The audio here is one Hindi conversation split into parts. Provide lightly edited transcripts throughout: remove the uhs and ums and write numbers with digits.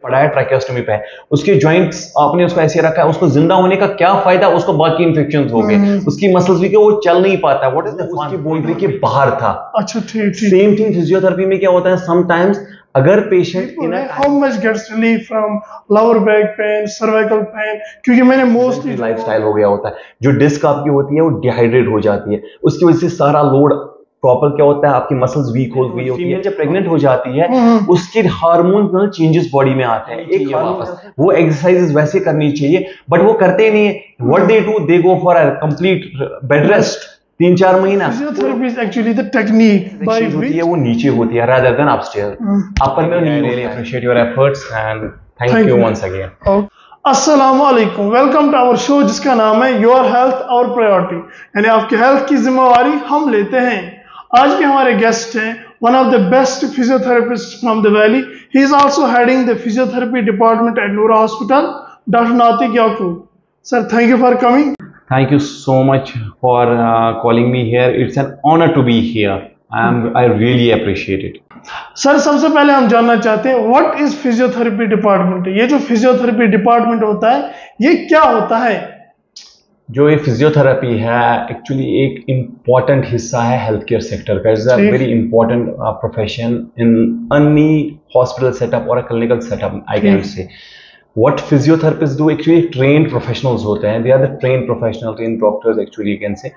पड़ा है ट्रैकियोस्टोमी पे, उसके जॉइंट्स आपने उसको ऐसे रखा है, उसको जिंदा होने का क्या फायदा, उसको बाकी इन्फेक्शंस हो गए, उसकी मसल्स भी वो चल नहीं पाता, व्हाट इज द उसकी बाउंड्री के बाहर था। अच्छा ठीक ठीक। सेम थिंग फिजियोथेरेपी में क्या होता है, समटाइम्स अगर patient how much gets relief from lower back pain, cervical pain, क्योंकि मैंने मोस्टली लाइफस्टाइल हो गया होता है, जो डिस्क आपकी होती है वो डिहाइड्रेट हो जाती है, उसकी वजह से सारा लोड प्रॉपर क्या होता है, आपकी मसल्स वीक हो गई होती है। जब प्रेग्नेंट हो जाती है उसके हार्मोनल चेंजेस बॉडी में आते हैं, एक वापस वो एक्सरसाइजेस वैसे करनी चाहिए, बट वो करते नहीं है। What they do, they go for a complete bed rest 3-4 महीना। Physiotherapy is actually the technique by होती है वो नीचे होती है rather than upstairs। अपर में नहीं। really appreciate your efforts and thank you once again। अस्सलाम वालेकुम, वेलकम टू आवर शो जिसका नाम है योर हेल्थ आवर प्रायोरिटी, यानी आपके हेल्थ की जिम्मेवारी हम लेते हैं। आज के हमारे गेस्ट हैं one of the best physiotherapist from the valley. He is also heading the physiotherapy department at Noora hospital, doctor Natiq Yaqoob. Sir, thank you for coming. Thank you so much for calling me here. It's an honor to be here. I really appreciate it. Sir, सबसे पहले हम जानना चाहते हैं व्हाट इज फिजियोथेरेपी डिपार्टमेंट। ये जो फिजियोथेरेपी डिपार्टमेंट होता है ये क्या होता है? जो ये फिजियोथेरेपी है एक्चुअली एक इम्पॉर्टेंट हिस्सा है हेल्थ केयर सेक्टर का। It's a very important profession in any hospital setup और clinical setup, I can say. What physiotherapists do, actually trained professionals होते हैं, they are the trained professionals, trained doctors actually you can say।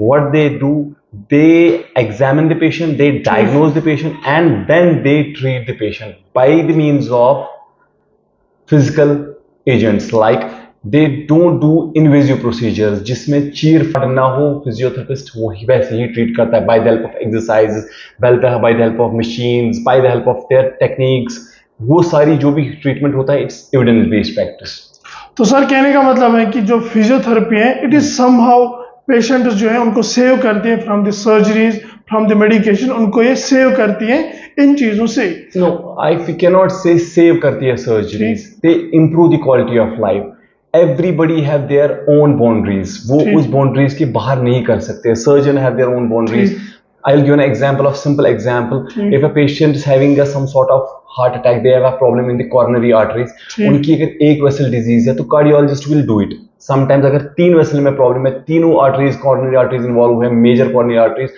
What they do, they examine the patient, they diagnose the patient and then they treat the patient by the means of physical agents, like they don't do invasive procedures जिसमें चीर फाड़ ना हो। फिजियोथेरेपिस्ट वो वैसे ही ट्रीट करता है by the help of exercises, by the help of machines, by the help of their techniques। वो सारी जो भी ट्रीटमेंट होता है इट्स एविडेंस बेस्ड प्रैक्टिस। तो सर, कहने का मतलब है कि जो फिजियोथेरेपी है इट इज समहाउ पेशेंट जो है उनको सेव करती है from the surgeries, from the medication, उनको ये सेव करती है इन चीजों से। नो, आई कैन नॉट से सेव करती है surgeries, they improve the quality of life. Everybody have their own boundaries, वो उस बाउंड्रीज के बाहर नहीं कर सकते। Surgeon have their own boundaries. I'll give an example of simple example। If a patient is having some sort of heart attack, they have a problem in the coronary arteries, उनकी अगर एक वेसल डिजीज है तो cardiologist will do it. Sometimes अगर 3 वेसल में प्रॉब्लम है, तीनों आर्टरीज कॉर्नरी आर्टरीज इन्वॉल्व हुए, major coronary arteries,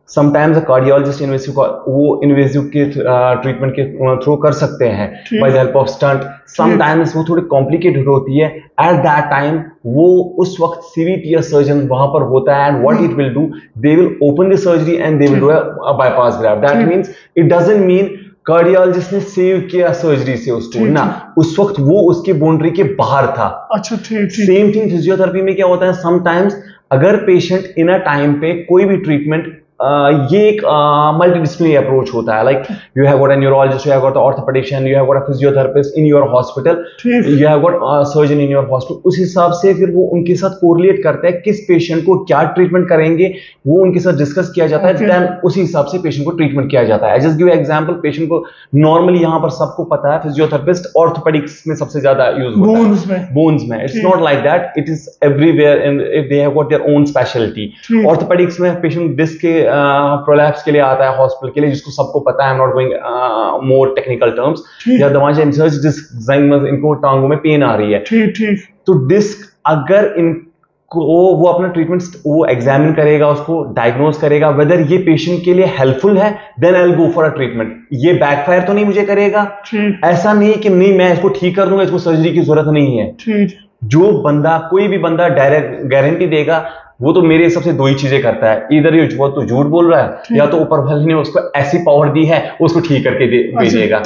sometimes cardiologist invasive के ट्रीटमेंट के थ्रू कर सकते हैं by the help of stent. Sometimes वो थोड़ी कॉम्प्लिकेटेड होती है, एट दैट टाइम वो उस वक्त सीवीटी सर्जन वहां पर होता है, and what it will do, they will open the surgery and they will do a bypass graft. That means it doesn't mean cardiologist ने सेव किया सर्जरी से उसको ना, उस वक्त वो उसके बाउंड्री के बाहर था। अच्छा ठीक। सेम थिंग फिजियोथेरेपी में क्या होता है, समटाइम्स अगर पेशेंट इन अ टाइम पे कोई भी ट्रीटमेंट, ये एक मल्टीडिसिप्लिनरी अप्रोच होता है। Like you have got a neurologist, you have got a orthopedician, you have got a physiotherapist in your hospital, you have got a surgeon in your hospital. उस हिसाब से फिर वो उनके साथ कोरिलेट करते हैं किस पेशेंट को क्या ट्रीटमेंट करेंगे, वो उनके साथ डिस्कस किया जाता है, देन उसी हिसाब से पेशेंट को ट्रीटमेंट किया जाता है। I just give example, patient को नॉर्मली यहाँ पर सबको पता है फिजियोथेरेपिस्ट ऑर्थोपेडिक्स में सबसे ज्यादा यूज होता है, बोन्स में। It's not like that, it is everywhere and they have got their own speciality. Orthopaedics में पेशेंट डिस्क के प्रोलैप्स के लिए आता है हॉस्पिटल के लिए, जिसको सबको पता है। आई am not going more technical terms, या दवाएं इंसर्ज डिस्क, इनको टांगों में पेन आ रही है, तो डिस्क अगर इनको वो अपना ट्रीटमेंट वो एग्जामिन करेगा, उसको डायग्नोज करेगा वेदर ये पेशेंट के लिए हेल्पफुल है, then I will go for a treatment. ये बैकफायर तो नहीं मुझे करेगा, ऐसा नहीं कि नहीं मैं इसको ठीक कर दूंगा, इसको सर्जरी की जरूरत नहीं है। जो बंदा, कोई भी बंदा डायरेक्ट गारंटी देगा, वो तो मेरे हिसाब से 2 ही चीजें करता है, इधर ये वो तो झूठ बोल रहा है, या तो ऊपर वाले ने उसको ऐसी पावर दी है उसको ठीक करके भेजेगा।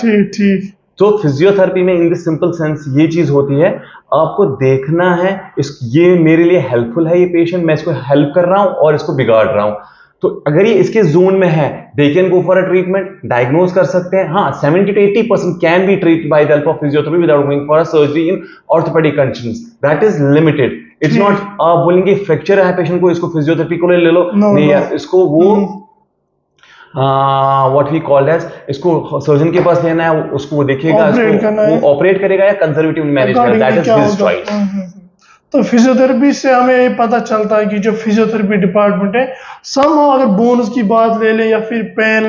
तो फिजियोथेरेपी में इन द सिंपल सेंस ये चीज होती है, आपको देखना है ये मेरे लिए हेल्पफुल है, ये पेशेंट, मैं इसको हेल्प कर रहा हूं और इसको बिगाड़ रहा हूं। तो अगर ये इसके जोन में है, they can go for a treatment, diagnose कर सकते हैं। हाँ, 70 to 80% can be treated by the help of physiotherapy without going for a surgery in orthopaedic conditions. That is limited. It's not आप बोलेंगे फ्रैक्चर है पेशेंट को, इसको फिजियोथेरेपी को ले लो, नहीं यार, इसको वो व्हाट वी कॉल्ड एज, इसको सर्जन के पास लेना है, उसको वो देखेगा, वो ऑपरेट करेगा या कंजर्वेटिव मैनेज करेगा, दैट इज हिज चॉइस। तो फिजियोथेरेपी से हमें ये पता चलता है कि जो फिजियोथेरेपी डिपार्टमेंट है, समहाउ अगर बोन्स की बात ले लें या फिर पेन,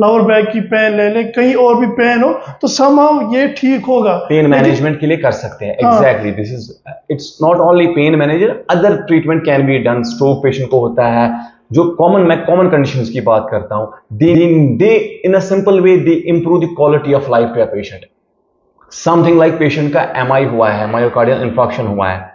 लोअर बैक की पेन ले लें, कहीं और भी पेन हो, तो समहाउ ये ठीक होगा। पेन मैनेजमेंट के लिए कर सकते हैं। Exactly, this is, it's not only pain manager, other treatment can be done. Stroke patient को होता है, जो मैं कॉमन कंडीशंस की बात करता हूं, they in a simple way they improve the quality of life to a patient. Something like patient का एमआई हुआ है, मायोकार्डियल इंफ्राक्शन हुआ है,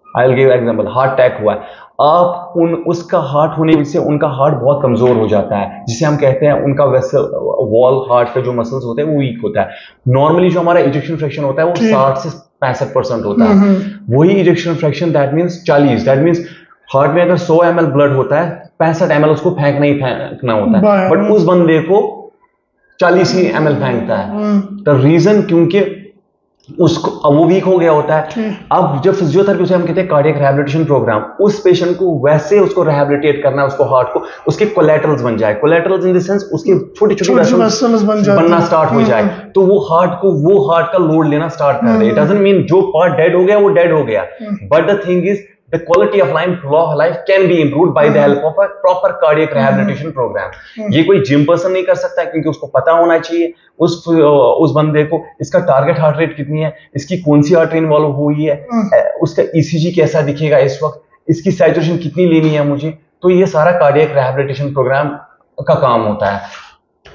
I will give example, heart attack हुआ है, आप उसका हार्ट होने से उनका हार्ट बहुत कमजोर हो जाता है, जिसे हम कहते हैं उनका वेसल वॉल, हार्ट का जो मसल्स होते हैं वो वीक होता है। नॉर्मली जो हमारा इजेक्शन फ्रैक्शन होता है वो 60 से 65% होता है। वही ejection fraction that means 40, that means heart में अगर 100 ml ब्लड होता है, 65 ml उसको फेंकना ही फेंकना होता है, बट उस बंदे को 40 ही ml फेंकता है। द रीजन, क्योंकि उसको अब वो वीक हो गया होता है। अब जब फिजियोथेरेपी से हम कहते हैं कार्डियक रिहैबिलिटेशन प्रोग्राम, उस पेशेंट को वैसे उसको रिहैबिलिटेट करना है, उसको हार्ट को उसके कोलैटरल्स बन जाए, कोलैटरल्स इन द सेंस उसके छोटे छोटे वेसल्स बनना स्टार्ट हो जाए, तो वो हार्ट का लोड लेना स्टार्ट कर दे। इट डजंट मीन जो पार्ट डेड हो गया वो डेड हो गया, but the thing is the quality of life can be improved by the help of a proper cardiac rehabilitation program. ये कोई जिम पर्सन नहीं कर सकता, क्योंकि उसको पता होना चाहिए उस बंदे को इसका टारगेट हार्ट रेट कितनी है, इसकी कौन सी आर्टरी इन्वॉल्व हुई है, उसका ईसीजी कैसा दिखेगा इस वक्त, इसकी सैचुरेशन कितनी लेनी है मुझे। तो ये सारा कार्डियक रिहैबिलिटेशन प्रोग्राम का काम होता है।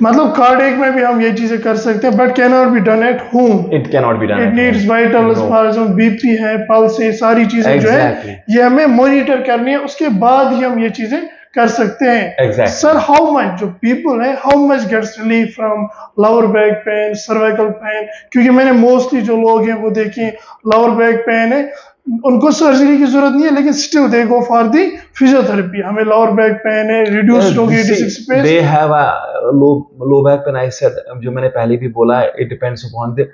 मतलब कार्डियक में भी हम ये चीजें कर सकते हैं, but can not be done at home. It can not be done, it needs vitals, for example BP है, पल्स है, सारी चीजें जो है ये हमें मॉनिटर करनी है, उसके बाद ही हम ये चीजें कर सकते हैं। सर, हाउ मच जो पीपल है, how much gets relief from lower back pain, cervical pain? क्योंकि मैंने मोस्टली जो लोग हैं वो देखे लोअर बैक पेन है, उनको सर्जरी की जरूरत नहीं है, लेकिन still they go for the physiotherapy. हमें लोअर बैक पेन है, रिड्यूस्ड हो गई disc space, they have a low back pain. I said, जो मैंने पहले भी बोला, it depends upon the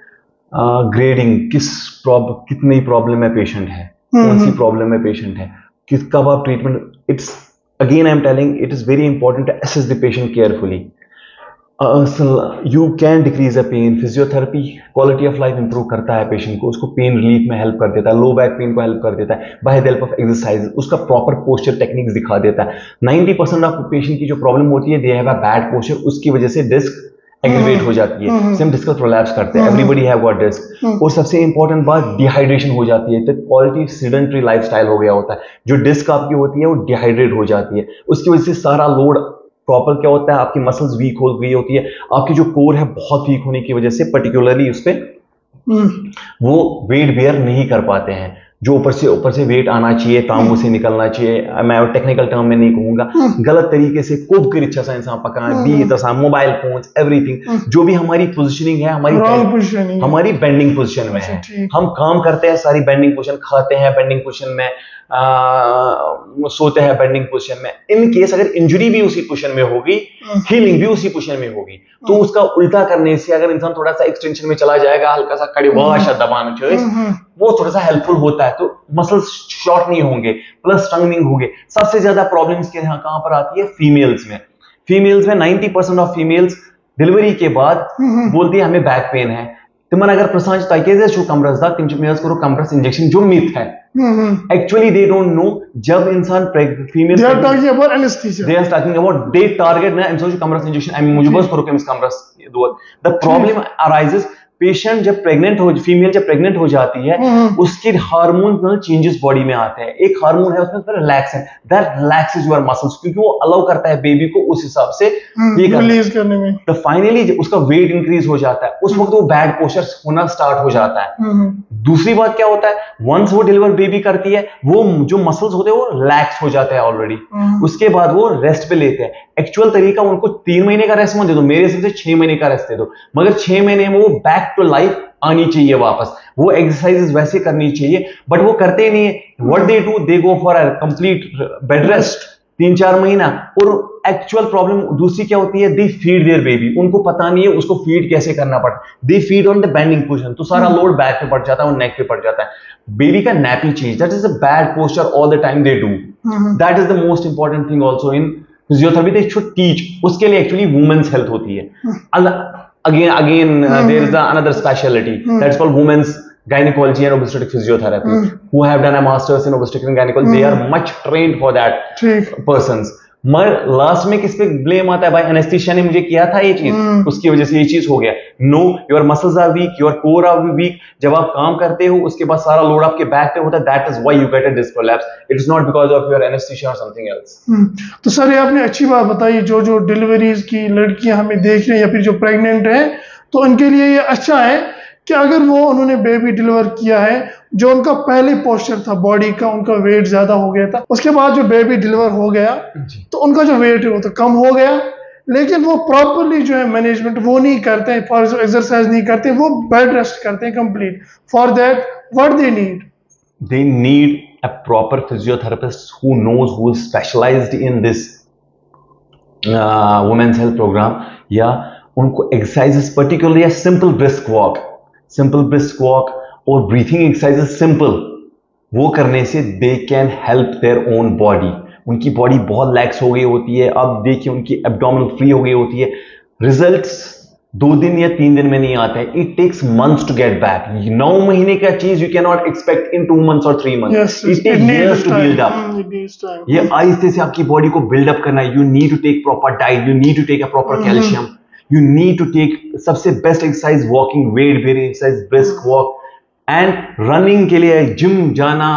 grading, कितनी प्रॉब्लम में पेशेंट है, कौन सी प्रॉब्लम में पेशेंट है, कब आप treatment. It's again I am telling, it is very important to assess the patient carefully. You can decrease a pen. Physiotherapy quality of life improve करता है पेशेंट को, उसको पेन रिलीफ में हेल्प कर देता है, लो बैक पेन को हेल्प कर देता है bye the help of exercise, उसका प्रॉपर पोस्चर टेक्निक्स दिखा देता है। 90% ऑफ पेशेंट की जो प्रॉब्लम होती है, दे हैव अ बैड पोस्चर, उसकी वजह से डिस्क एग्रीवेट हो जाती है, सेम डिस्कल प्रोलैप्स करते हैं, एवरीबॉडी हैव गॉट डिस्क। और सबसे इंपॉर्टेंट बात, डिहाइड्रेशन हो जाती है। तो क्वालिटी सीडेंटरी लाइफस्टाइल हो गया होता है, जो डिस्क आपकी होती है वो डिहाइड्रेट हो जाती है, उसकी वजह से सारा लोड प्रॉपर क्या होता है, आपकी मसल्स वीक हो गई होती है, आपकी जो कोर है बहुत वीक होने की वजह से पर्टिकुलरली उस पर वो वेट बेयर नहीं कर पाते हैं। जो ऊपर से वेट आना चाहिए, तांबू से निकलना चाहिए, मैं टैक्निकल टर्म में नहीं कहूंगा, गलत तरीके से कोब की इच्छा से इंसान पकाना, दी तसा मोबाइल फोन्स एवरीथिंग, जो भी हमारी पोजीशनिंग है, हमारी बेंडिंग पोजीशन में है। हम काम करते हैं सारी बेंडिंग पोजीशन, खाते हैं बेंडिंग पोजीशन में, सोते हैं बेंडिंग पोजीशन में। इन केस अगर इंजरी भी उसी पोजीशन में होगी, हीलिंग भी उसी पोजीशन में होगी, तो उसका उल्टा करने से अगर इंसान थोड़ा सा एक्सटेंशन में चला जाएगा, हल्का सा कड़ी वाशा दबाना चाहिए, वो थोड़ा सा हेल्पफुल होता है, तो मसल्स शॉर्ट नहीं होंगे, प्लस स्ट्रेंथनिंग होंगे। सबसे ज्यादा प्रॉब्लम्स के यहाँ कहां पर आती है? फीमेल्स में। 90% ऑफ फीमेल्स डिलीवरी के बाद बोलती है हमें बैक पेन है। तुम्हारा अगर प्रसांज ताइकेजे शो कमरस दा तिम मेयर्स करो कमरस इंजेक्शन, जो मिथ है। एक्चुअली दे डोंट नो, जब इंसान female they are talking about anaesthesia, they are talking about they target ना इंसान जो कमरस इंजेक्शन आई मुझे बस करो केमिस कमरस दो। द प्रॉब्लम अराइजेस, पेशेंट जब फीमेल जब प्रेग्नेंट हो जाती है, उसके हार्मोनल चेंजेस बॉडी में आते हैं। एक हार्मोन है उसमें relaxant, that relaxes your muscles, क्योंकि वो अलाउ करता है बेबी को उस हिसाब से ये रिलीज करने में। तो फाइनली उसका वेट इंक्रीज हो जाता है, उस वक्त वो बैड पोस्चर होना स्टार्ट हो जाता है। दूसरी बात क्या होता है, वंस वो डिलीवर बेबी करती है, वो जो मसल्स होते हैं वो रिलैक्स हो जाते हैं ऑलरेडी, उसके बाद वो रेस्ट पे लेते हैं। एक्चुअल तरीका उनको 3 महीने का रेस्ट मत दे दो, मेरे हिसाब से 6 महीने का रेस्ट दे दो, मगर 6 महीने में वो बैक टू लाइफ आनी चाहिए वापस, वो एक्सरसाइजेस वैसे करनी चाहिए, बट वो करते ही नहीं है। What they do, they go for a complete bed rest 3-4 महीना। और एक्चुअल प्रॉब्लम दूसरी क्या होती है, दे फीड देयर बेबी, उनको पता नहीं है उसको फीड कैसे करना पड़ता है, they feed on the bending position, तो सारा लोड बैक पे पड़ जाता है और नेक पे पड़ जाता है। बेबी का nappy change, that is a bad posture all the time they do, that is the most important thing also in physiotherapy, they should teach. उसके लिए एक्चुअली वुमेन्स हेल्थ होती है। Again, there is another specialty that's called women's gynecology and obstetric physiotherapy who have done a master's in obstetric and gynecology, they are much trained for that ठीक persons. मगर लास्ट में किस पे ब्लेम आता है? भाई एनेस्थीसिया ने मुझे किया था ये चीज, उसकी वजह से ये चीज हो गया. No, your muscles are weak, your core are weak. जब आप काम करते हो उसके बाद सारा लोड आपके बैक पे होता है. That is why you get a disc collapse. It is not because of your anaesthesia और समथिंग एल्स. तो सर ये आपने अच्छी बात बताई, जो डिलीवरीज की लड़कियां हमें देख रही हैं या फिर जो प्रेग्नेंट हैं, तो उनके लिए ये अच्छा है कि अगर वो उन्होंने बेबी डिलीवर किया है, जो उनका पहले पोस्चर था बॉडी का, उनका वेट ज्यादा हो गया था, उसके बाद जो बेबी डिलीवर हो गया तो उनका जो वेट है वो तो कम हो गया, लेकिन वो प्रॉपरली जो है मैनेजमेंट वो नहीं करते हैं, फॉर एक्सरसाइज नहीं करते, वो बेड रेस्ट करते हैं complete. For that what they need? They need a proper physiotherapist who knows, who is specialized in this women's health program. या उनको exercises particularly a simple brisk walk और breathing exercises simple, वो करने से they can help their own body. उनकी बॉडी बहुत लैक्स हो गई होती है, अब देखिए उनकी एब्डोमिनल फ्री हो गई होती है. रिजल्ट्स 2 दिन या 3 दिन में नहीं आते हैं. It takes months to get back. 9 महीने का चीज you can not expect in 2 months और 3 months. It takes years to build up. ये आहिस्ते से आपकी बॉडी को बिल्ड अप करना है. You need to take proper diet, you need to take a proper calcium, you need to take सबसे best exercise walking, weight bearing exercise, brisk walk. And running के लिए जिम जाना,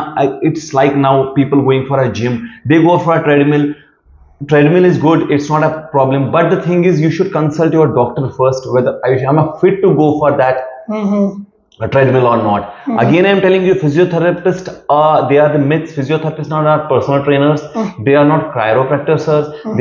it's like now people going for a gym, they go for a treadmill. Treadmill is good, it's not a problem, but the thing is you should consult your doctor first whether I'm fit to go for that a treadmill or not. Again, I'm telling you, physiotherapists they are the myths. Physiotherapists are not personal trainers, they are not chiropractors,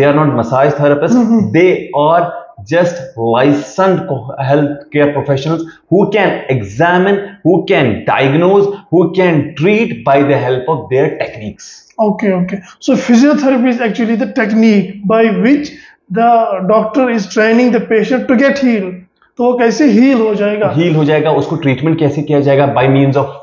they are not massage therapists, they are just licensed healthcare professionals who can examine, who can diagnose, who can treat by the help of their techniques. Okay. So physiotherapy is actually the technique by which the doctor is training the patient to get healed. तो वो कैसे हील हो जाएगा? हील हो जाएगा, उसको ट्रीटमेंट कैसे किया जाएगा? Bye means of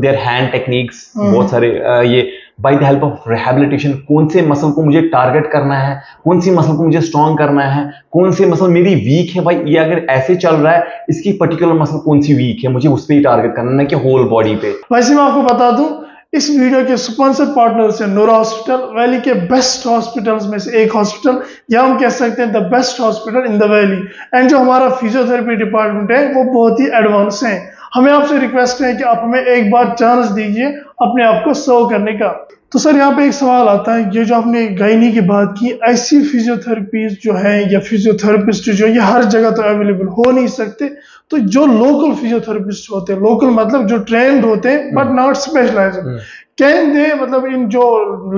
their hand techniques, बहुत सारे ये bye the help of rehabilitation. कौन से मसल को मुझे टारगेट करना है, कौन सी मसल को मुझे स्ट्रॉन्ग करना है, कौन सी मसल मेरी वीक है. भाई ये अगर ऐसे चल रहा है, इसकी पर्टिकुलर मसल कौन सी वीक है, मुझे उस पर ही टारगेट करना है कि होल बॉडी पे. वैसे मैं आपको बता दूं, इस वीडियो के स्पॉन्सर पार्टनर है नूरा हॉस्पिटल, वैली के बेस्ट हॉस्पिटल्स में से एक हॉस्पिटल, या हम कह सकते हैं the best hospital in the valley. And जो हमारा फिजियोथेरेपी डिपार्टमेंट है वो बहुत ही एडवांस है. हमें आपसे रिक्वेस्ट है कि आप हमें एक बार चांस दीजिए अपने आप को सर्व करने का. तो सर यहाँ पे एक सवाल आता है, ये जो आपने गायनी की बात की, ऐसी फिजियोथेरेपीज जो है या फिजियोथेरेपिस्ट जो ये हर जगह तो अवेलेबल हो नहीं सकते, तो जो लोकल फिजियोथेरेपिस्ट होते हैं, लोकल मतलब जो ट्रेंड होते हैं but not specialised, can they, मतलब इन जो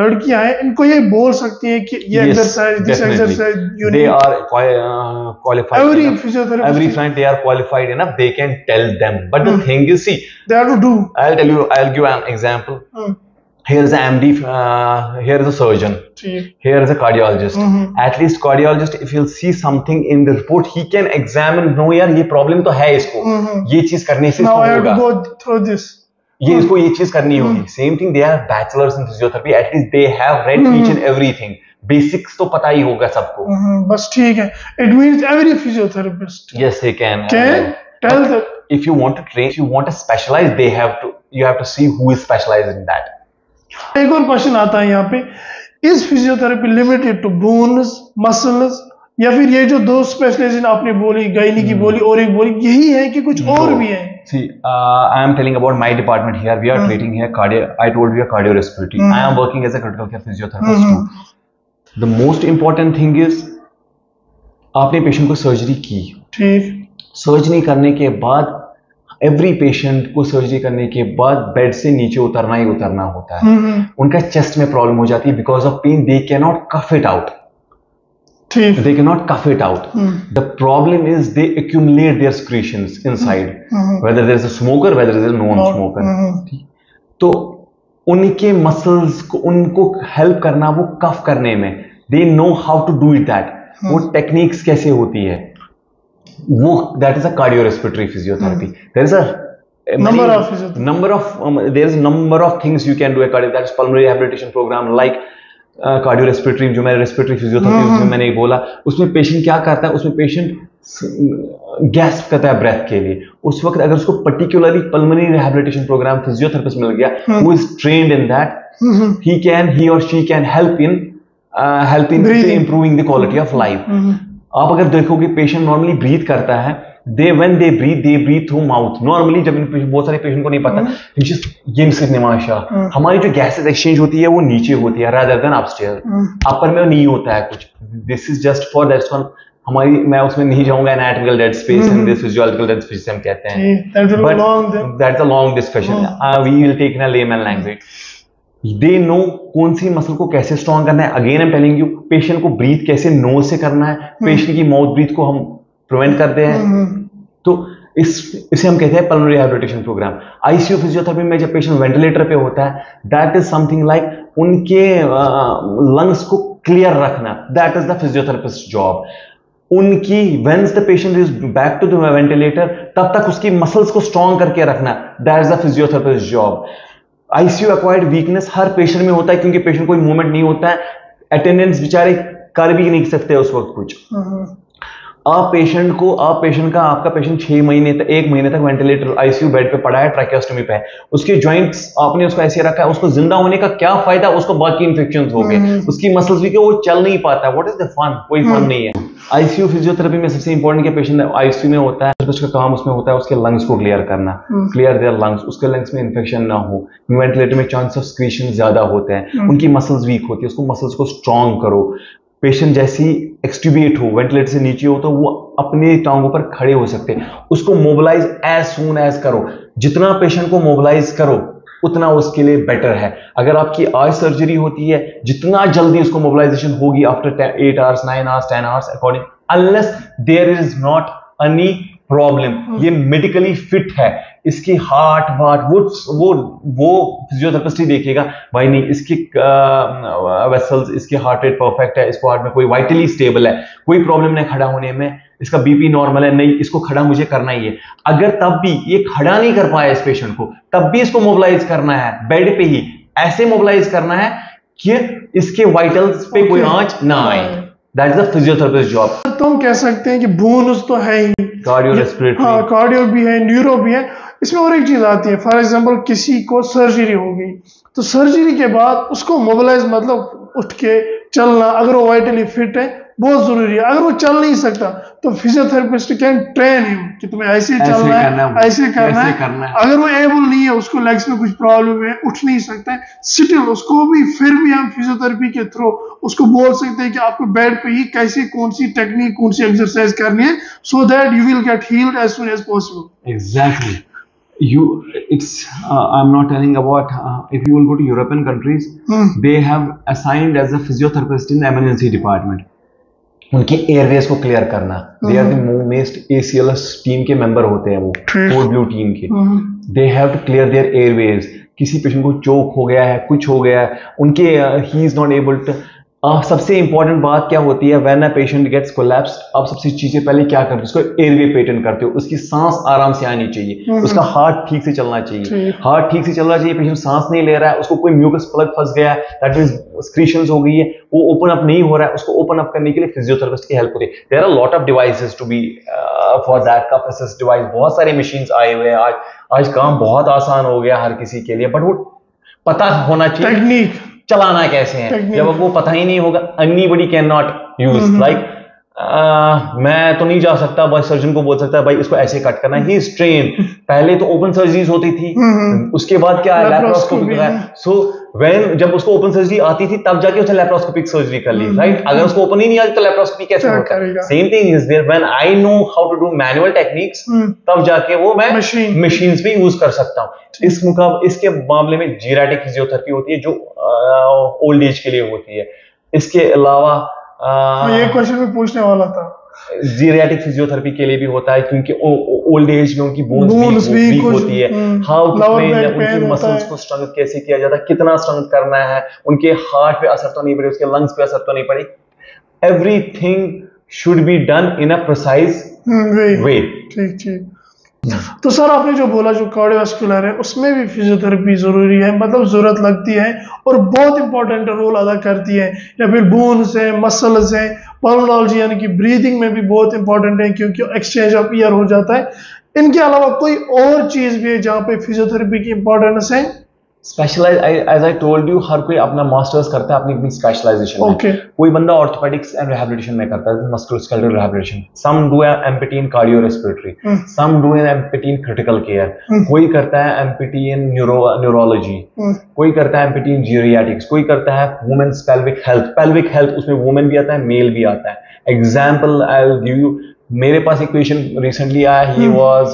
लड़कियां हैं इनको ये बोल सकती है कि ये exercise, this exercise, they are qualified, every physiotherapist, every client they are qualified enough, they can tell them, but the thing is, see, they have to do. I'll give an example. Here is an MD, here is a surgeon, here is a cardiologist. At least cardiologist, if you'll see something in the report, he can examine, no यार ये problem तो है इसको, ये चीज करने से इसको होगा. Now I have to go through this. ये इसको ये चीज करनी होगी. Same thing, they are bachelors in physiotherapy. At least they have read each and everything. Basics तो पता ही होगा सबको. बस ठीक है. It means every physiotherapist. Yes, they can. Can tell that. If you want to train, if you want to specialize, you have to see who is specialized in that. एक और क्वेश्चन आता है यहाँ पे, is physiotherapy limited to bones, muscles, या फिर ये जो 2 स्पेशलाइजेशन आपने बोली, गायनी की बोली और एक बोली, यही है कि कुछ और भी है? See, I am telling about my department here. We are treating here cardio. I told you cardiorespiratory. I am working as a critical care physiotherapist too. The most important thing is, आपने पेशेंट को सर्जरी की, ठीक, सर्जरी करने के बाद एवरी पेशेंट को सर्जरी करने के बाद बेड से नीचे उतरना ही उतरना होता है. उनका चेस्ट में प्रॉब्लम हो जाती है because of pain. They can not cough it out. They cannot cough it out. The problem is they accumulate their secretions inside, whether there is a smoker, whether there is a non-smoker. तो उनके मसल्स को, उनको हेल्प करना, वो कफ करने में, they know how to do it that. वो टेक्निक्स कैसे होती है वो, that is a cardiorespiratory physiotherapy. There is a number of things you can do a cardio, that is pulmonary rehabilitation program, like cardio respiratory, जो मैंने रेस्पिरेटरी फिजियोथेरेपी उसमें मैंने बोला, उसमें पेशेंट क्या करता है, उसमें पेशेंट गैस्प करता है ब्रेथ के लिए। उस वक्त अगर उसको particularly pulmonary rehabilitation program physiotherapist मिल गया who is trained in that, he or she can help in improving the quality of life. आप अगर देखोगे पेशेंट नॉर्मली ब्रीथ करता है, when they breathe through mouth. Normally जब बहुत सारे पेशेंट को नहीं पता, ये निमाशा, हमारी जो गैसेस एक्सचेंज होती है वो नीचे होती है rather than upstairs. अपर में नहीं होता है कुछ. This is just for that's one. हमारी, मैं उसमें नहीं जाऊंगा, anatomical dead space and this physiological dead space हम कहते हैं. But that's a long discussion. We will take in a layman language. They know कौन सी मसल को कैसे स्ट्रॉन्ग करना है. Again I am telling you, patient को ब्रीथ कैसे नोज से करना है, पेशेंट की माउथ ब्रीथ को हम प्रिवेंट करते हैं. तो इसे हम कहते हैं pulmonary rehabilitation programme. ICU physiotherapy में जब पेशेंट वेंटिलेटर पे होता है, दैट इज समथिंग लाइक उनके लंग्स को क्लियर रखना. That is the physiotherapist job. उनकी once the patient is back to the ventilator, तब तक उसकी मसल्स को स्ट्रॉन्ग करके रखना. That is the physiotherapist job. ICU acquired weakness हर पेशेंट में होता है, क्योंकि पेशेंट कोई मूवमेंट नहीं होता है, अटेंडेंट्स बेचारे कर भी नहीं सकते उस वक्त कुछ. आपका पेशेंट 6 महीने तक 1 महीने तक वेंटिलेटर आईसीयू बेड पे पड़ा है, ट्रैकियोस्टोमी पे है, उसके जॉइंट्स आपने उसको ऐसे रखा है, उसको जिंदा होने का क्या फायदा, उसको बाकी इन्फेक्शंस हो गए, उसकी मसल्स भी के वो चल नहीं पाता. What is the fun? कोई फन नहीं है. आईसीयू फिजियोथेरेपी में सबसे इंपॉर्टेंट क्या, पेशेंट आईसीयू में होता है, उसका काम उसमें होता है उसके लंग्स को क्लियर करना, क्लियर देयर लंग्स, उसके लंग्स में इन्फेक्शन ना हो. वेंटिलेटर में चांस ऑफ स्क्रीशन ज्यादा होते हैं, उनकी मसल्स वीक होती है, उसको मसल्स को स्ट्रॉन्ग करो. पेशेंट जैसी एक्सट्यूबेट हो, वेंटिलेटर से नीचे हो, तो वो अपने टांगों पर खड़े हो सकते हैं. उसको मोबिलाइज एज सून एज करो. जितना पेशेंट को मोबिलाइज करो उतना उसके लिए बेटर है. अगर आपकी आज सर्जरी होती है, जितना जल्दी उसको मोबिलाइजेशन होगी after 8 hours 9 hours 10 hours according, unless there is not any problem, ये मेडिकली फिट है, इसकी हार्ट वार्ट वो फिजियोथेरेपिस्ट ही देखेगा, भाई नहीं इसकी वेसल्स, इसकी हार्ट रेट परफेक्ट है, इसको हार्ट में कोई वाइटली स्टेबल है, कोई प्रॉब्लम नहीं खड़ा होने में, इसका बीपी नॉर्मल है, नहीं इसको खड़ा मुझे करना ही है. अगर तब भी ये खड़ा नहीं कर पाया इस पेशेंट को, तब भी इसको मोबिलाइज करना है बेड पे ही, ऐसे मोबिलाइज करना है कि इसके वाइटल्स पे कोई आंच ना आए. That is the physiotherapist job. तो हम कह सकते हैं कि बोनस तो है ही, कार्डियो रेस्पिरेटरी, हाँ कार्डियो भी है, न्यूरो भी है. इसमें और एक चीज आती है, फॉर एग्जांपल किसी को सर्जरी हो गई, तो सर्जरी के बाद उसको मोबिलाइज मतलब उठ के चलना, अगर वो वाइटली फिट है बहुत जरूरी है. अगर वो चल नहीं सकता तो फिजियोथेरेपिस्ट कैन ट्रेन हिम कि तुम्हें ऐसे चलना है, ऐसे करना है. अगर वो एबल नहीं है, उसको लेग्स में कुछ प्रॉब्लम है, उठ नहीं सकता है, स्टिल उसको भी फिर भी हम फिजियोथेरेपी के थ्रू उसको बोल सकते हैं कि आपको बेड पे ही कैसे कौन सी टेक्निक, कौन सी एक्सरसाइज करनी है, so that you will get healed as soon as possible. Exactly. I'm not telling about if you will go to European countries, they have assigned as a physiotherapist in the emergency department. उनके एयरवेज को क्लियर करना. They are the most ACLS team के मेंबर होते हैं, वो कोड ब्लू टीम के. They have to clear their airways. किसी पेशेंट को चोक हो गया है, कुछ हो गया है, उनके ही इज नॉट एबल टू. सबसे इंपॉर्टेंट बात क्या होती है, when a patient gets collapsed, आप सबसे चीजें पहले क्या करते हो, उसको एयरवे पेटेंट करते हो. उसकी सांस आराम से आनी चाहिए, उसका हार्ट ठीक से चलना चाहिए, हार्ट ठीक से चलना चाहिए. पेशेंट सांस नहीं ले रहा है, उसको कोई म्यूकस प्लग फंस गया है, दैट मींस स्क्रीशंस हो गई है, वो ओपन अप नहीं हो रहा है, उसको ओपन अप करने के लिए फिजियोथेरेपिस्ट की हेल्प होती है. There are lot of devices to be for that. Cough assist device, बहुत सारे मशीन्स आए हुए हैं. आज काम बहुत आसान हो गया हर किसी के लिए, बट वो पता होना चाहिए टेक्निक चलाना कैसे है. जब वो पता ही नहीं होगा, anybody can not use. Like मैं तो नहीं जा सकता, बस सर्जन को बोल सकता है भाई इसको ऐसे कट करना है. He is train. पहले तो ओपन सर्जरीज होती थी, उसके बाद क्या है लैप्रोस्कोपी का. सो व्हेन जब उसको ओपन सर्जरी आती थी तब जाके उसने लैप्रोस्कोपिक सर्जरी कर ली, राइट. अगर उसको ओपन ही नहीं आती तो लैप्रोस्कोपी कैसे होता है. Same thing is there. When I know how to do manual techniques, तब जाके वो मैं मशीन्स भी यूज कर सकता हूँ. इसके मामले में जीराटिक फिजियोथेरेपी होती है जो ओल्ड एज के लिए होती है. इसके अलावा ये क्वेश्चन में पूछने वाला था, जीरियाटिक फिजियोथेरेपी के लिए भी होता है, क्योंकि ओल्ड एज में उनकी बोन्स वीक होती है. हाउ टू ट्रेन उनकी मसल्स को स्ट्रेंथ कैसे किया जाता है, कितना स्ट्रेंथ करना है, उनके हार्ट पे असर तो नहीं पड़े, उसके लंग्स पे असर तो नहीं पड़े. Everything should be done in a precise वे. ठीक. तो सर आपने जो बोला जो कार्डियोवास्कुलर है उसमें भी फिजियोथेरेपी जरूरी है, मतलब जरूरत लगती है और बहुत इंपॉर्टेंट रोल अदा करती है, या फिर बोन्स है, मसल्स है, पल्मोनोलॉजी यानी कि ब्रीदिंग में भी बहुत इंपॉर्टेंट है क्योंकि एक्सचेंज ऑफ एयर हो जाता है। इनके अलावा कोई और चीज भी है जहाँ पे फिजियोथेरेपी की इंपॉर्टेंस है? Specialise as I told you, हर कोई अपना मास्टर्स करता है अपनी अपनी स्पेशलाइजेशन में। Okay. कोई बंदा ऑर्थोपेडिक्स एंड रिहैबिलिटेशन में करता है, musculoskeletal rehabilitation, some do MPT in cardio respiratory, some do MPT in critical care, कोई करता है एमपीटी इन न्यूरोलॉजी, कोई करता है एमपीटी इन जीरियाटिक्स, कोई करता है वुमेन्स पेल्विक हेल्थ, उसमें वुमेन भी आता है मेल भी आता है। Example I will give you, मेरे पास एक पेशेंट रिसेंटली आया,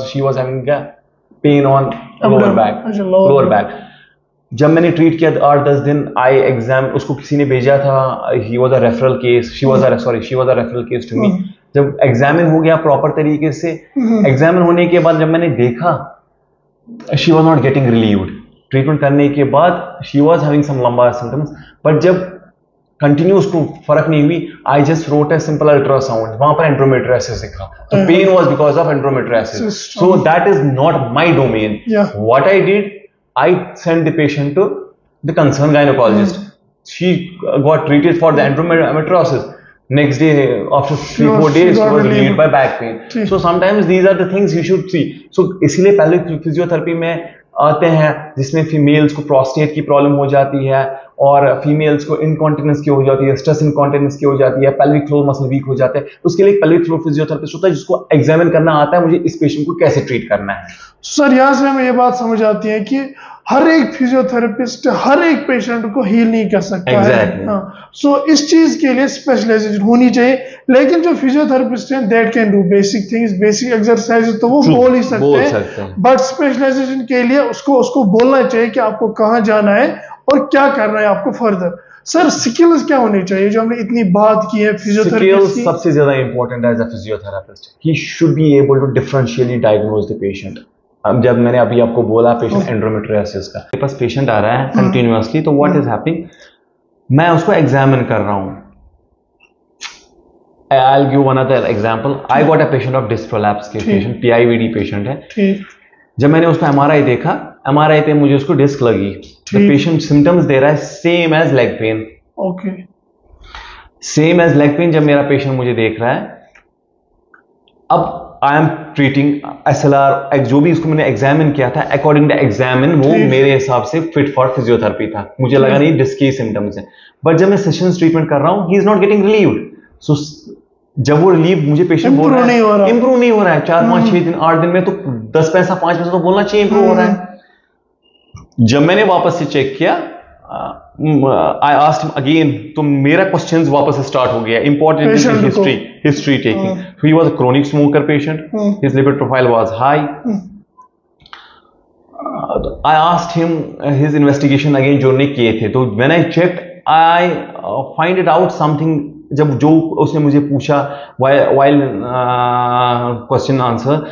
she was having pain on lower back. जब मैंने ट्रीट किया 8-10 दिन, उसको किसी ने भेजा था, he was a referral case, she was a referral case to me. जब एग्जामिन हो गया प्रॉपर तरीके से, एग्जामिन होने के बाद जब मैंने देखा, she was not getting relieved. Treatment करने के बाद शी वाज हैविंग सम लंबा सिम्टम्स, बट जब कंटिन्यू उसको फर्क नहीं हुई, I just wrote a simple ultrasound, वहां पर एंड्रोमेट्रियोसिस दिखा, तो pain was because of endometriosis. So that is not my domain. What I did, I sent the patient to the concerned gynecologist. She got treated for the endometriosis. Next day, after 3-4 days, she was relieved by back pain. So sometimes these are the things you should see. So इसीलिए पहले फिजियोथेरेपी में आते हैं जिसमें फीमेल्स को प्रोस्टेट की प्रॉब्लम हो जाती है, और फीमेल्स को इनकॉन्टिनेंस की हो जाती है, स्ट्रेस इनकॉन्टिनेंस की हो जाती है, पेल्विक फ्लोर मसल वीक हो जाते हैं। उसके लिए एक पेल्विक फ्लोर फिजियोथेरेपिस्ट होता है जिसको एग्जामिन करना आता है मुझे इस पेशेंट को कैसे ट्रीट करना है। सर यहाँ से हमें ये बात समझ आती है कि हर एक फिजियोथेरेपिस्ट हर एक पेशेंट को हील नहीं कर सकता है। हाँ, सो इस चीज के लिए स्पेशलाइजेशन होनी चाहिए, लेकिन जो फिजियोथेरेपिस्ट हैं that can do basic things, basic exercise तो वो बोल ही सकते हैं, बट स्पेशलाइजेशन के लिए उसको बोलना चाहिए कि आपको कहाँ जाना है और क्या करना है आपको फर्दर। सर स्किल्स क्या होनी चाहिए जो हमने इतनी बात की है फिजियोथेरेपिस्ट की? सबसे ज्यादा important as a physiotherapist, he should be able to differentially diagnose the patient. अब जब मैंने अभी आपको बोला पेशेंट एंड्रोमेट्रियोसिस का, मेरे पास पेशेंट आ रहा है कंटिन्यूअसली, तो व्हाट इज हैपनिंग, मैं उसको एग्जामिन कर रहा हूं। I will give one other example. I got a patient of disc prolapse के पेशेंट, पीआईवीडी पेशेंट है। जब मैंने उसका एमआरआई देखा, एमआरआई पे मुझे उसको डिस्क लगी। द पेशेंट सिम्टम्स दे रहा है same as leg pain. Okay, same as leg pain जब मेरा पेशेंट मुझे देख रहा है, अब आई एम ट्रीटिंग SLR, जो भी इसको मैंने एग्जामिन किया था अकॉर्डिंग टू एग्जामिन, वो मेरे हिसाब से फिट फॉर फिजियोथेरेपी था। मुझे लगा नहीं डिस्क के सिम्टम्स हैं, बट जब मैं सेशंस ट्रीटमेंट कर रहा हूँ, he is not getting relieved. So जब वो रिलीव मुझे पेशेंट बोल रहा है इंप्रूव नहीं हो रहा है 4-5-6 दिन 8 दिन में, तो 10 पैसा 5 पैसा तो बोलना चाहिए इंप्रूव हो रहा है। जब मैंने वापस से चेक किया, आई आस्क्ड हिम अगेन, तो मेरा क्वेश्चंस वापस स्टार्ट हो गया। Important history taking. He was a chronic smoker patient, his lipid profile was high. I asked him his investigation again जो उन्होंने किए थे, तो when I checked I find it out something. जब जो उसने मुझे पूछा वाइल क्वेश्चन आंसर,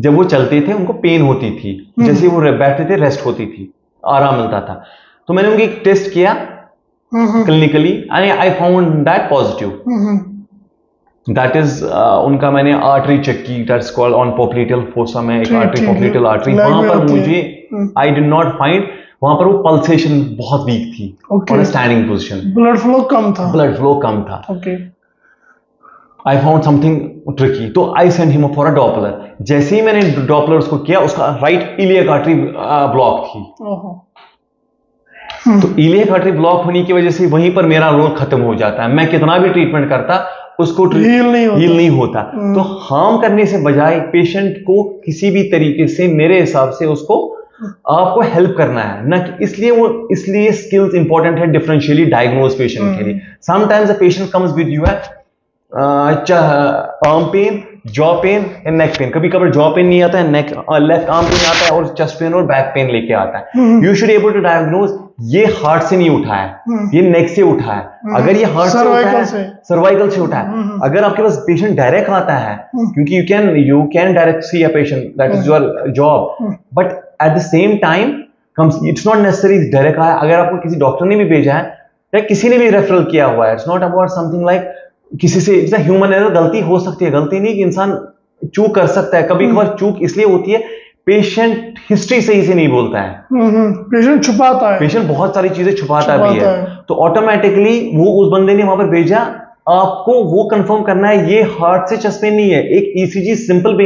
जब वो चलते थे उनको पेन होती थी, जैसे वो बैठते थे रेस्ट होती थी, आराम मिलता था। तो मैंने उनकी एक टेस्ट किया clinically, I found that positive. That is उनका मैंने आर्टरी चेक की, that's called on popliteal fossa में एक आर्टरी, पोप्लिटियल आर्टरी, वहां पर मुझे आई डिड नॉट फाइंड, वहां पर वो पल्सेशन बहुत वीक थी और स्टैंडिंग पोजीशन, ब्लड फ्लो कम था। Okay, I found something tricky, तो I send him for a Doppler. जैसे ही मैंने डॉपलर उसको किया, उसका राइट इलियक आर्टरी ब्लॉक थी। तो इलियक आर्टरी ब्लॉक होने की वजह से वहीं पर मेरा रोल खत्म हो जाता है। मैं कितना भी ट्रीटमेंट करता, उसको हील नहीं होता। तो हार्म करने से बजाय पेशेंट को किसी भी तरीके से, मेरे हिसाब से उसको आपको हेल्प करना है ना, इसलिए स्किल्स इंपॉर्टेंट है डिफरेंशियली डायग्नोज पेशेंट के लिए। Sometimes a patient comes with you है arm pain, jaw pain and neck pain. कभी कभी जॉ पेन नहीं आता है, नेक लेफ्ट आर्म पेन आता है, और चेस्ट पेन और बैक पेन लेके आता है। You should able to diagnose ये हार्ट से नहीं उठा है, ये नेक से उठा है। अगर ये हार्ट से उठा है, सर्वाइकल से उठा है, अगर आपके पास पेशेंट डायरेक्ट आता है, क्योंकि you can direct see a patient, that is your job, but at the same time it's not necessary direct आया। अगर आपको किसी डॉक्टर ने भी भेजा है या किसी ने भी रेफरल किया हुआ है, it's not about something like किसी से, इट्स अ ह्यूमन एरर, गलती हो सकती है। गलती नहीं कि इंसान चूक कर सकता है, कभी कभार चूक इसलिए होती है पेशेंट हिस्ट्री सही से नहीं बोलता है, पेशेंट छुपाता है, पेशेंट बहुत सारी चीजें छुपाता भी है, तो ऑटोमेटिकली वो उस बंदे ने वहां पर भेजा, आपको वो कंफर्म करना है ये हार्ट से चेस्ट पेन नहीं है, एक ईसीजी सिंपल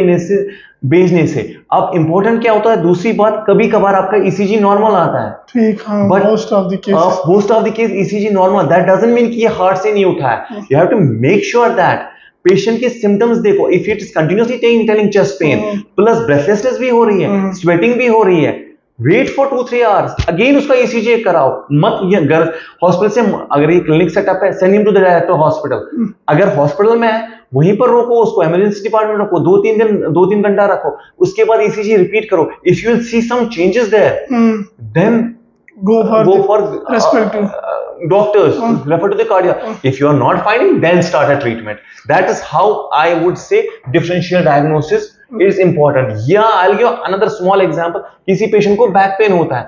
भेजने से। अब इंपॉर्टेंट क्या होता है, दूसरी बात, कभी कभार आपका ईसीजी नॉर्मल आता है, ठीक, हाँ, but most of the case ECG normal, that doesn't mean कि ये हार्ट से नहीं उठा है। You have to make sure that patient के सिम्टम्स देखो, if it is continuously telling chest pain plus breathlessness भी हो रही है, स्वेटिंग भी हो रही है, वेट फॉर 2-3 आवर्स, अगेन उसका ईसीजी कराओ मत। ये घर हॉस्पिटल से, अगर ये क्लिनिक सेटअप है, send him to the director hospital. अगर हॉस्पिटल में है वहीं पर रोको उसको, इमरजेंसी डिपार्टमेंट रखो, 2-3 घंटा रखो, उसके बाद ईसीजी रिपीट करो। If you will see some changes there, then go for respective doctors, refer to the cardiac. If you are not finding, then start a treatment. That is how I would say differential diagnosis is important. Yeah, I'll give another small example. किसी पेशेंट को बैक पेन होता है,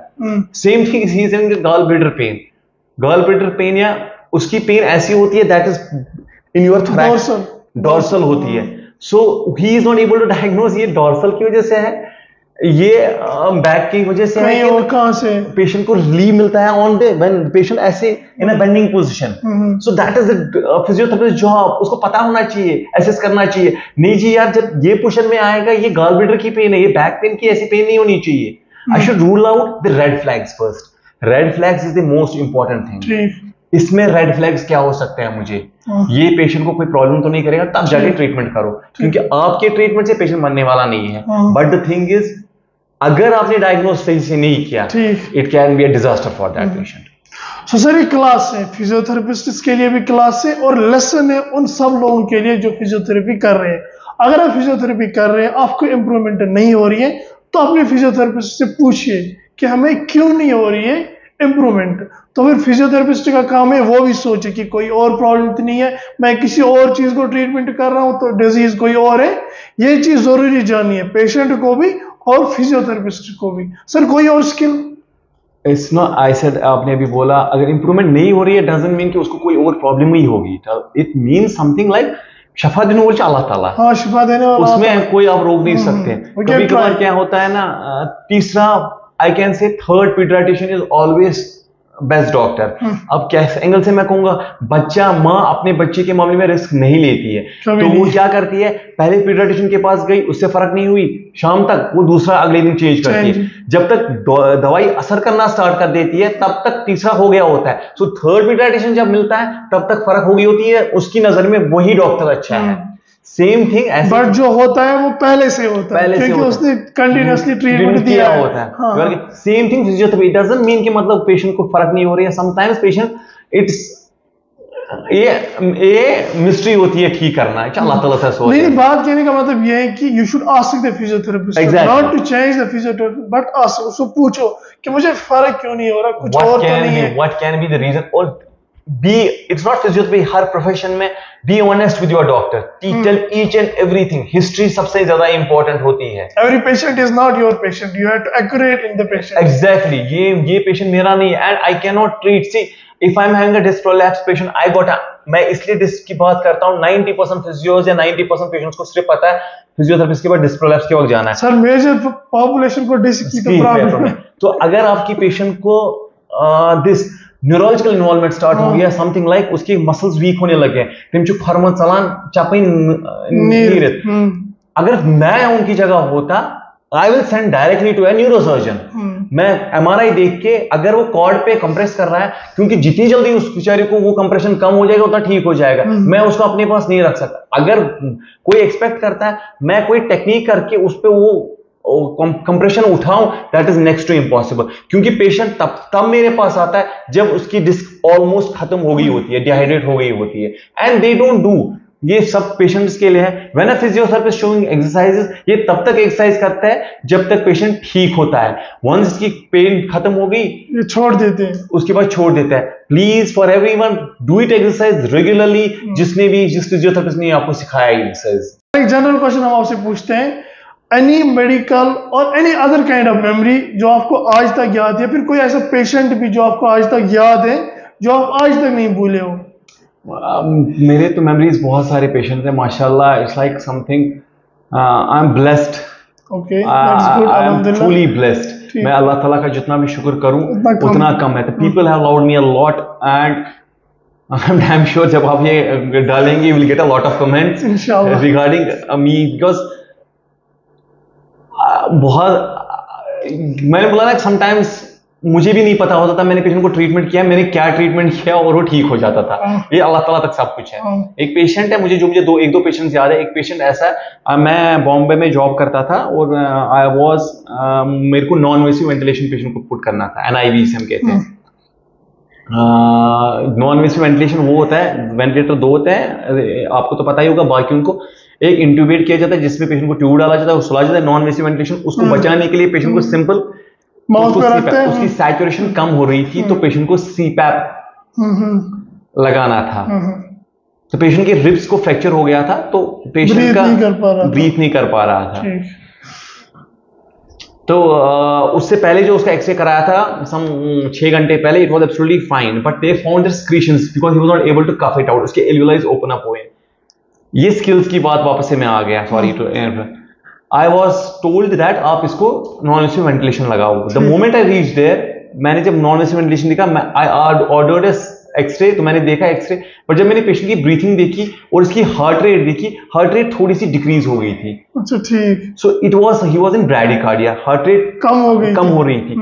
same thing he is in gallbladder pain, या उसकी पेन ऐसी होती है that is in your thorax, dorsal होती है, so he is not able to diagnose ये डॉर्सल की वजह से है, ये बैक की वजह से है, और कहां से पेशेंट को रिलीफ मिलता है ऑन डे व्हेन पेशेंट ऐसे in a bending position. So that is the physiotherapist job, उसको पता होना चाहिए, एसेस करना चाहिए, नहीं जी यार जब ये पोजीशन में आएगा ये गॉल ब्लैडर की पेन है, ये बैक पेन की ऐसी पेन नहीं होनी चाहिए। I should rule out the red flags first. Red flags is the most important thing. इसमें रेड फ्लैग्स क्या हो सकते हैं, मुझे ये पेशेंट को कोई प्रॉब्लम तो नहीं करेगा, तब जाके ट्रीटमेंट करो, क्योंकि आपके ट्रीटमेंट से पेशेंट मरने वाला नहीं है। बट द थिंग इज, अगर आपने डायग्नोज सही से नहीं किया, it can be a disaster for that patient. So sir ये क्लास है, फिजियोथेरेपिस्ट के लिए भी क्लास है और लेसन है उन सब लोगों के लिए जो फिजियोथेरेपी कर रहे हैं। अगर आप फिजियोथेरेपी कर रहे हैं, आपको इंप्रूवमेंट नहीं हो रही है, तो अपने फिजियोथेरेपिस्ट से पूछिए कि हमें क्यों नहीं हो रही है इंप्रूवमेंट। तो फिर फिजियोथेरेपिस्ट का काम है वो भी सोचे कि कोई और प्रॉब्लम तो नहीं है, मैं किसी और चीज को ट्रीटमेंट कर रहा हूं तो डिजीज कोई और है। ये चीज जरूरी जाननी है पेशेंट को भी और फिजियोथेरेपिस्ट को भी। सर कोई और skill? It's not, I said, आपने अभी बोला अगर इंप्रूवमेंट नहीं हो रही है डजंट मीन कि उसको कोई और प्रॉब्लम ही होगी। इट मींस समथिंग लाइक शफा देने वाला अल्लाह ताला, हाँ शिफा देने वाला, उसमें कोई आप रोक नहीं सकते। कभी कभार क्या होता है ना, तीसरा आई कैन से third paediatrician is always best doctor. अब कैसे एंगल से मैं कहूंगा, बच्चा, माँ अपने बच्चे के मामले में रिस्क नहीं लेती है, तो वो क्या करती है, पहले पीडियाट्रिशियन के पास गई, उससे फर्क नहीं हुई, शाम तक वो दूसरा अगले दिन चेंज करती है। जब तक दवाई असर करना स्टार्ट कर देती है तब तक तीसरा हो गया होता है। सो थर्ड पीडियाट्रिशियन जब मिलता है तब तक फर्क हो गई होती है, उसकी नजर में वही डॉक्टर अच्छा है। सेम थिंग ऐसे, बट जो होता है वो पहले से होता है, क्योंकि उसने कंटिन्यूअसली ट्रीटमेंट दिया होता है। Same thing physiotherapy, it doesn't mean कि मतलब पेशेंट को फर्क नहीं हो रही है। समटाइम्स पेशेंट, इट्स ये मिस्ट्री होती है ठीक करना, अल्लाह ताला से सोच। नहीं, बात कहने का मतलब ये है कि you should ask the physiotherapist, not to change the physiotherapist, but ask, उसको पूछो कि मुझे फर्क क्यों नहीं हो रहा, कुछ और तो नहीं है, what can be the reason. और बी, इट्स नॉट फिजियोथेरेपी, हर प्रोफेशन में be honest with your doctor, tell each and everything. History सबसे ज्यादा इंपॉर्टेंट होती है। Every patient is not your patient, you have to accurate in the patient. Exactly, ये पेशेंट मेरा नहीं है, and I can not treat. See, if I am having a disc prolapse patient, I got a, मैं इसलिए डिस्क की बात करता हूं, 90% फिजियोज या 90% पेशेंट्स को सिर्फ पता है फिजियोथेरेपिस्ट के बाद डिस्क प्रोलैप्स के वक्त जाना है। सर मेजर पॉपुलेशन को डिस्क की प्रॉब्लम है। तो अगर आपकी पेशेंट को दिस न्यूरोलॉजिकल इन्वॉल्वमेंट स्टार्ट हो गया, समथिंग लाइक उसके मसल्स वीक होने लगे, तिम छु फर्म चलान चापई नीरत, अगर मैं उनकी जगह होता, I will send directly to a neurosurgeon. मैं एमआरआई देख के, अगर वो कॉर्ड पे कंप्रेस कर रहा है, क्योंकि जितनी जल्दी उस बेचारे को वो कंप्रेशन कम हो जाएगा उतना ठीक हो जाएगा, मैं उसको अपने पास नहीं रख सकता। अगर कोई एक्सपेक्ट करता है मैं कोई टेक्निक करके उस पर वो कंप्रेशन उठाऊं, that is next to impossible, क्योंकि पेशेंट तब मेरे पास आता है जब उसकी डिस्क ऑलमोस्ट खत्म हो गई होती है, डिहाइड्रेट हो गई होती है, एंड दे डोंट डू। ये सब पेशेंट्स के लिए है। When a physiotherapist showing exercises, ये तब तक एक्सरसाइज करता है जब तक पेशेंट ठीक होता है। वंस इसकी पेन खत्म हो गई, ये छोड़ देते हैं, उसके बाद छोड़ देता है। Please for everyone, do it exercise regularly, जिस फिजियोथेरेपिस्ट ने आपको सिखाया एक्सरसाइज। एक जनरल क्वेश्चन हम आपसे पूछते हैं, एनी मेडिकल और any other kind of memory जो आपको आज तक याद है, फिर कोई ऐसा पेशेंट भी जो आपको आज तक याद है जो आप आज तक नहीं भूले हो? मेरे तो मेमोरीज बहुत सारे पेशेंट हैं माशाल्लाह, it's like something I am blessed, okay, that's good, I am अल्हम्दुलिल्लाह। Truly blessed. मैं अल्लाह ताला का जितना भी शुक्र करूं उतना कम है। तो people have loved me a lot and I am sure जब आप ये डालेंगे you will get a lot of comments इंशाल्लाह रिगार्डिंग मी, बिकॉज बहुत मैंने बोला ना समटाइम्स मुझे भी नहीं पता होता था मैंने पेशेंट को ट्रीटमेंट किया, मैंने क्या ट्रीटमेंट किया और वो ठीक हो जाता था। ये अल्लाह ताला तक सब कुछ है। एक पेशेंट है मुझे एक दो पेशेंट्स याद है। एक पेशेंट ऐसा है, मैं बॉम्बे में जॉब करता था और आई वाज मेरे को नॉन इन्वेसिव वेंटिलेशन पेशेंट को पुट करना था, NIV से हम कहते हैं। नॉन इन्वेसिव वेंटिलेशन वो होता है, वेंटिलेटर दो होते हैं, आपको तो पता ही होगा, बाकी उनको एक इंट्यूबेट किया जाता है जिसमें पेशेंट को ट्यूब डाला जाता है, वो सुला जाता है। नॉन इन्वेसिव वेंटिलेशन उसको बचाने के लिए पेशेंट को सिंपल माउथ पे रखते हैं, उसकी सैचुरेशन कम हो रही थी तो पेशेंट को CPAP लगाना था। तो पेशेंट के रिब्स को फ्रैक्चर हो गया था तो पेशेंट का ब्रीथ नहीं कर पा रहा था। तो उससे पहले जो उसका एक्सरे कराया था सम 6 घंटे पहले, it was absolutely fine, but they found their secretions because he was not able to cough it out. उसके एल्वियोलाइज ओपन अप हुए। ये स्किल्स की बात वापस से मैं आ गया, sorry to I was told that आप इसको नॉन इन्वेसिव वेंटिलेशन लगाओ। The moment I reach there, मैंने जब नॉन इन्वेसिव वेंटिलेशन देखा, आई ऑर्डर्ड एक्सरे, तो मैंने देखा एक्सरे, पर जब मैंने पेशेंट की ब्रीथिंग देखी और इसकी हार्ट रेट देखी, हार्ट रेट थोड़ी सी डिक्रीज हो गई थी। अच्छा, ठीक। So it was he was in bradycardia, heart rate कम हो रही थी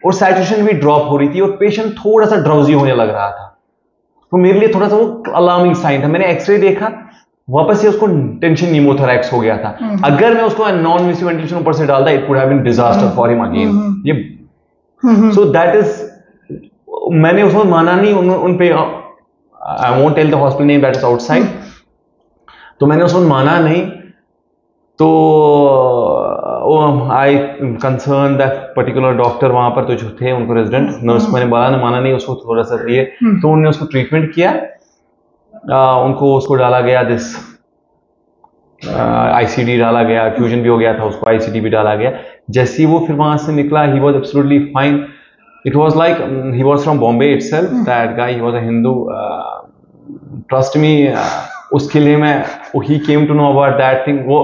और सैचुरेशन भी ड्रॉप हो रही थी और पेशेंट थोड़ा सा ड्राउजी होने लग रहा था। तो मेरे लिए थोड़ा सा वो अलार्मिंग साइन था। मैंने एक्सरे देखा, वापस से उसको टेंशन न्यूमोथोरैक्स हो गया था। अगर मैं उसको नॉन इन्वेसिव वेंटिलेशन ऊपर से डालता, it could have been disaster for him again. ये सो दैट इज, मैंने उसको माना नहीं, उन पे I won't tell the hospital name, that is outside. तो मैंने उसको माना नहीं, तो I concern that particular doctor वहां पर तो जो थे उनको रेजिडेंट नर्स, मैंने माना नहीं उसको, थोड़ा सा ये तो उन्होंने उसको ट्रीटमेंट किया। उनको उसको डाला गया दिस ICD डाला गया, फ्यूजन भी हो गया था, उसको ICD भी डाला गया। जैसे ही वो फिर वहां से निकला, he was absolutely fine. It was like he was from Bombay itself, that guy, he was a Hindu, trust me. उसके लिए मैं, he came to know about that thing. वो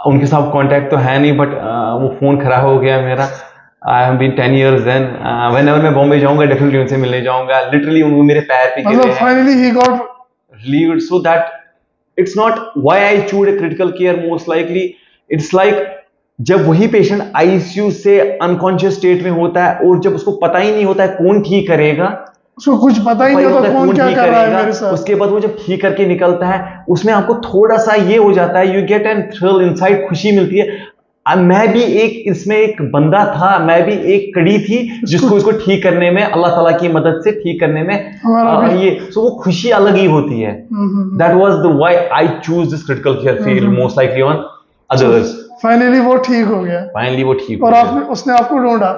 उनके साथ कांटेक्ट तो है नहीं, बट वो फोन खराब हो गया मेरा। I have been 10 years then, whenever मैं बॉम्बे जाऊंगा डेफिनेटली उनसे मिलने जाऊंगा। लिटरली उनको मेरे पैर पे गिरे हैं। Finally he got relieved, so that it's not why I choose a critical care most likely, it's like जब वही पेशेंट ICU से अनकॉन्शियस स्टेट में होता है और जब उसको पता ही नहीं होता है कौन ठीक करेगा, उसको कुछ पता ही नहीं होता कौन क्या कर रहा है मेरे साथ, उसके बाद वो जब ठीक करके निकलता है, उसमें आपको थोड़ा सा ये हो जाता है, you get an thrill inside, खुशी मिलती है। मैं भी एक इसमें एक बंदा था, मैं भी एक कड़ी थी जिसको इसको ठीक करने में, अल्लाह ताला की मदद से ठीक करने में ये, सो वो खुशी अलग ही होती है। That was the why I choose this critical care field most likely on others. Finally वो ठीक हो गया, फाइनली वो ठीक और आपने, उसने आपको ढूंढा।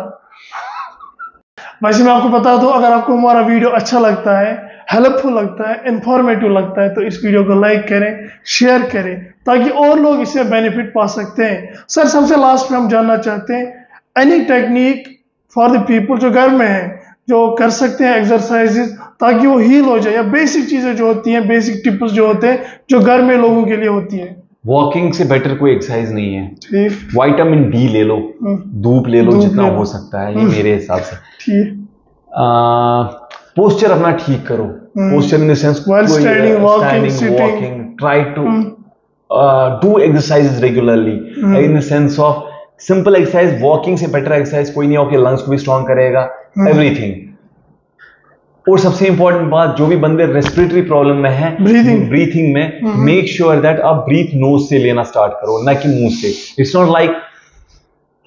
वैसे मैं आपको बता दूं, अगर आपको हमारा वीडियो अच्छा लगता है, हेल्पफुल लगता है, इंफॉर्मेटिव लगता है, तो इस वीडियो को लाइक करें, शेयर करें, ताकि और लोग इससे बेनिफिट पा सकते हैं। सर, सबसे लास्ट में हम जानना चाहते हैं, any technique for the people जो घर में है, जो कर सकते हैं एक्सरसाइजेस ताकि वो हील हो जाए, या बेसिक चीजें जो होती हैं, बेसिक टिप्स जो होते हैं जो घर में लोगों के लिए होती है। वॉकिंग से बेटर कोई एक्सरसाइज नहीं है। ठीक। विटामिन D ले लो, धूप ले लो जितना हो सकता है, ये मेरे हिसाब से। ठीक। पोस्चर अपना ठीक करो, posture in the sense standing, walking, try to do exercises regularly in the sense of simple exercise. Walking से बेटर एक्सरसाइज कोई नहीं, आपके लंग्स को भी स्ट्रॉन्ग करेगा, एवरीथिंग। और सबसे इंपॉर्टेंट बात, जो भी बंदे रेस्पिरेटरी प्रॉब्लम में है, ब्रीथिंग में, मेक श्योर दैट आप ब्रीथ नोज से लेना स्टार्ट करो, ना कि मुंह से। इट्स नॉट लाइक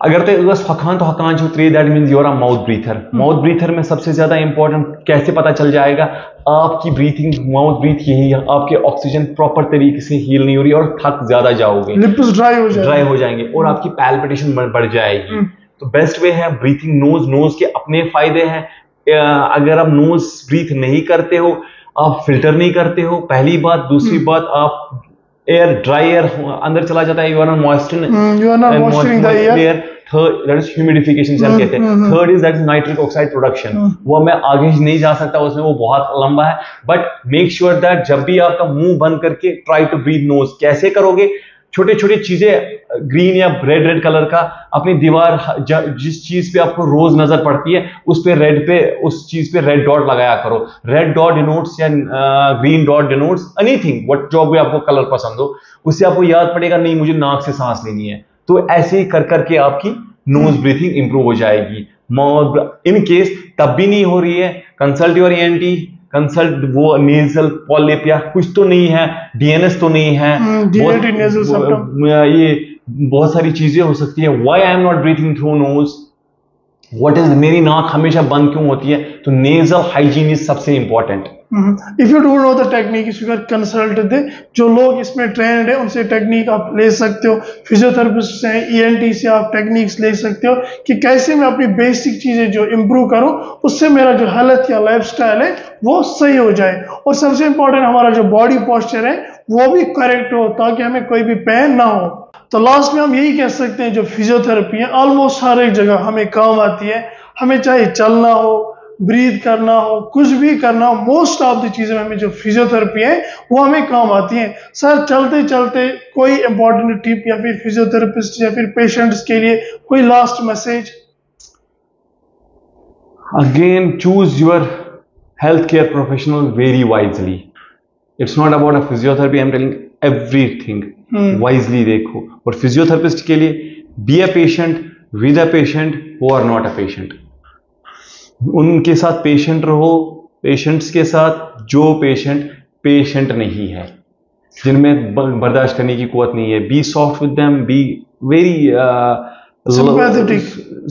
अगर तो हकान जो three, that means you are a mouth breather. Mouth breather में सबसे ज्यादा इंपॉर्टेंट कैसे पता चल जाएगा, आपकी ब्रीथिंग, माउथ ब्रीथ यही है, आपके ऑक्सीजन प्रॉपर तरीके से हील नहीं हो रही और थक ज्यादा जाओगे, लिप्स ड्राई हो जाएंगे और आपकी पैल्पिटेशन बढ़ जाएगी। तो बेस्ट वे है ब्रीथिंग नोज। नोज के अपने फायदे हैं। अगर आप नोज ब्रीथ नहीं करते हो, आप फिल्टर नहीं करते हो, पहली बात। दूसरी बात, आप एयर, ड्राई एयर अंदर चला जाता है, you are not moisturising the air. Third, that is humidification से हम कहते हैं। Third is that is nitric oxide production. वो मैं आगे नहीं जा सकता उसमें, वो बहुत लंबा है, बट मेक श्योर दैट जब भी आपका मुंह बंद करके ट्राई टू ब्रीथ नोज। कैसे करोगे, छोटे छोटे चीजें ग्रीन या रेड कलर का अपनी दीवार जिस चीज पे आपको रोज नजर पड़ती है उस चीज पे रेड डॉट लगाया करो। रेड डॉट डिनोट्स या green dot denotes anything what जो भी आपको कलर पसंद हो, उससे आपको याद पड़ेगा नहीं मुझे नाक से सांस लेनी है। तो ऐसे ही कर करके आपकी नोज ब्रीथिंग इंप्रूव हो जाएगी। इन केस तब भी नहीं हो रही है, कंसल्ट योर ENT, कंसल्ट वो नेजल पॉलिप या कुछ तो नहीं है, DNS तो नहीं है, ये बहुत सारी चीजें हो सकती है। Why I am not breathing through nose, what is, मेरी नाक हमेशा बंद क्यों होती है? तो नेजल हाइजीन इज सबसे important. If you don't know the technique you can consult they, जो लोग इसमें ट्रेंड है उनसे टेक्निक आप ले सकते हो। फिजियोथेरेपिस्ट से, ENT से आप टेक्निक्स ले सकते हो कि कैसे मैं अपनी बेसिक चीजें जो इम्प्रूव करूं, उससे मेरा जो हेल्थ या लाइफस्टाइल है वो सही हो जाए। और सबसे इंपॉर्टेंट हमारा जो बॉडी पोस्चर है वो भी करेक्ट हो, ताकि हमें कोई भी पेन ना हो। तो लास्ट में हम यही कह सकते हैं, जो फिजियोथेरेपी है ऑलमोस्ट हर एक जगह हमें काम आती है। हमें चाहे चलना हो, ब्रीथ करना हो, कुछ भी करना हो, मोस्ट ऑफ द चीजें हमें जो फिजियोथेरेपी है वो हमें काम आती है। सर चलते चलते कोई इंपॉर्टेंट टिप या फिर फिजियोथेरेपिस्ट या फिर पेशेंट्स के लिए कोई last message? Again choose your health care professional very wisely. It's not about a physiotherapy, I am telling everything wisely देखो। और फिजियोथेरेपिस्ट के लिए be a patient with a patient who are not a patient. उनके साथ पेशेंट रहो, पेशेंट्स के साथ जो पेशेंट नहीं है, जिनमें बर्दाश्त करने की कुवत नहीं है। Be soft with them, be very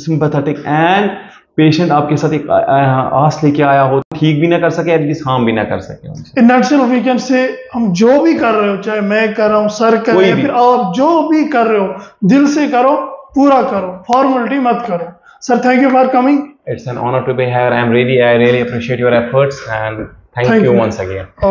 sympathetic. And patient आपके साथ एक आस लेके आया हो, ठीक भी ना कर सके, एटलीस्ट हार्म भी ना कर सके उनसे। In nutshell we can say, हम जो भी कर रहे हो, चाहे मैं कर रहा हूँ, सर कर रहे हैं, फिर आप जो भी कर रहे हो, दिल से करो, पूरा करो, फॉर्मेलिटी मत करो। Sir, thank you for coming. It's an honor to be here. I really appreciate your efforts and thank you once again. Okay.